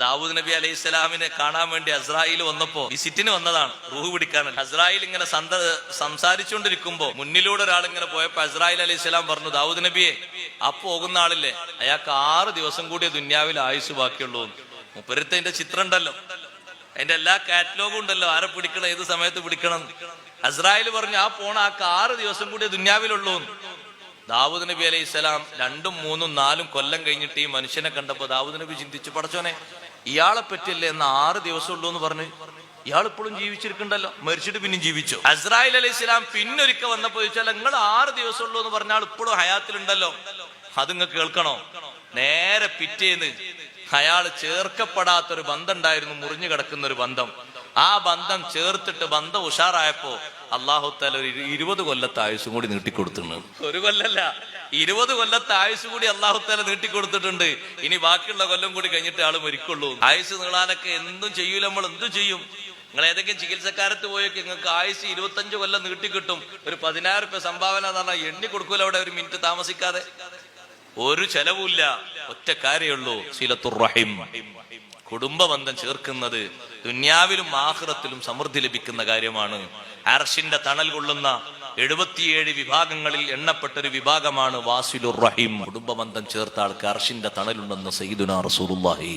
ദാവൂദ് നബി അലൈഹി സ്വലാമിനെ കാണാൻ വേണ്ടി അസ്രായിൽ വന്നപ്പോ വിസിറ്റിന് വന്നതാണ്, റൂഹ് പിടിക്കാൻ. അസ്രായിൽ ഇങ്ങനെ സംസാരിച്ചുകൊണ്ടിരിക്കുമ്പോ മുന്നിലൂടെ ഒരാൾ ഇങ്ങനെ പോയപ്പോ അസ്രായിൽ അലൈഹി സ്വലാം പറഞ്ഞു, ദാവൂദ് നബിയെ, ആ പോകുന്ന ആളില്ലേ, അയാൾക്ക് 6 ദിവസം കൂടിയ ദുന്യാവിൽ ആയുസ് ബാക്കിയുള്ളൂ. മുപ്പരത്തിന്റെ ചിത്രം ഉണ്ടല്ലോ, അതിന്റെ എല്ലാ കാറ്റലോഗും ഉണ്ടല്ലോ, ആരെ പിടിക്കണം, ഏത് സമയത്ത് പിടിക്കണം. അസ്രായിൽ പറഞ്ഞു, ആ പോണ ആൾക്ക് 6 ദിവസം കൂടിയ ദുന്യാവിലുള്ളൂ. ദാവൂദ് നബി അലൈഹി സ്വലാം 2, 3, 4 കൊല്ലം കഴിഞ്ഞിട്ട് ഈ മനുഷ്യനെ കണ്ടപ്പോ ദാവൂദ് നബി ചിന്തിച്ചു, പടച്ചോനെ, ഇയാളെ പറ്റിയല്ലേ എന്ന് 6 ദിവസം ഉള്ളൂ എന്ന് പറഞ്ഞ്, ഇയാൾ ഇപ്പോഴും ജീവിച്ചിരിക്കണ്ടല്ലോ, മരിച്ചിട്ട് പിന്നെയും ജീവിച്ചു. അസ്രായിൽ അലൈഹി സ്വലാം പിന്നൊരിക്ക വന്നപ്പോ ചോദിച്ചാൽ, നിങ്ങൾ 6 ദിവസം ഉള്ളൂ എന്ന് പറഞ്ഞാൽ ഇപ്പോഴും ഹയാത്തിലുണ്ടല്ലോ, അത് നിങ്ങൾക്ക് കേൾക്കണോ? നേരെ പിറ്റേന്ന് അയാൾ ചേർക്കപ്പെടാത്തൊരു ബന്ധം ഉണ്ടായിരുന്നു, മുറിഞ്ഞു കിടക്കുന്ന ഒരു ബന്ധം. ആ ബന്ധം ചേർത്തിട്ട് ബന്ധം ഉഷാറായപ്പോ അള്ളാഹു തആല ഒരു 20 കൊല്ലത്തെ ആയുസ്സും കൂടി നീട്ടിക്കൊടുത്തിട്ടുണ്ട്. 1 കൊല്ലല്ല, 20 കൊല്ലത്തെ ആയുസ് കൂടി അള്ളാഹു തആല നീട്ടിക്കൊടുത്തിട്ടുണ്ട്. ഇനി ബാക്കിയുള്ള കൊല്ലം കൂടി കഴിഞ്ഞിട്ട് ആള് മരിക്കുള്ളൂ. ആയുസ് നീളാനൊക്കെ എന്തും ചെയ്യൂല, നമ്മൾ എന്തും ചെയ്യും. നിങ്ങൾ ഏതെങ്കിലും ചികിത്സക്കാരത്ത് പോയൊക്കെ നിങ്ങൾക്ക് ആയുസ് 25 കൊല്ലം നീട്ടിക്കിട്ടും. ഒരു 10,000 രൂപ സംഭാവന എന്ന് പറഞ്ഞാൽ എണ്ണി കൊടുക്കൂല അവിടെ, ഒരു മിനിറ്റ് താമസിക്കാതെ. ഒരു ചെലവുമില്ല, ഒറ്റ കാര്യമുള്ളൂ, സിലത്തുർ റഹിം, കുടുംബബന്ധം ചേർക്കുന്നത് ദുന്യാവിലും ആഖിറത്തിലും സമൃദ്ധി ലഭിക്കുന്ന കാര്യമാണ്. അർശിന്റെ തണൽ കൊള്ളുന്ന 77 വിഭാഗങ്ങളിൽ എണ്ണപ്പെട്ടൊരു വിഭാഗമാണ് വാസിലുർ റഹിം. കുടുംബബന്ധം ചേർത്ത ആൾക്ക് അർശിന്റെ തണലുണ്ടെന്ന് സയ്യിദുനാ റസൂലുള്ളാഹി.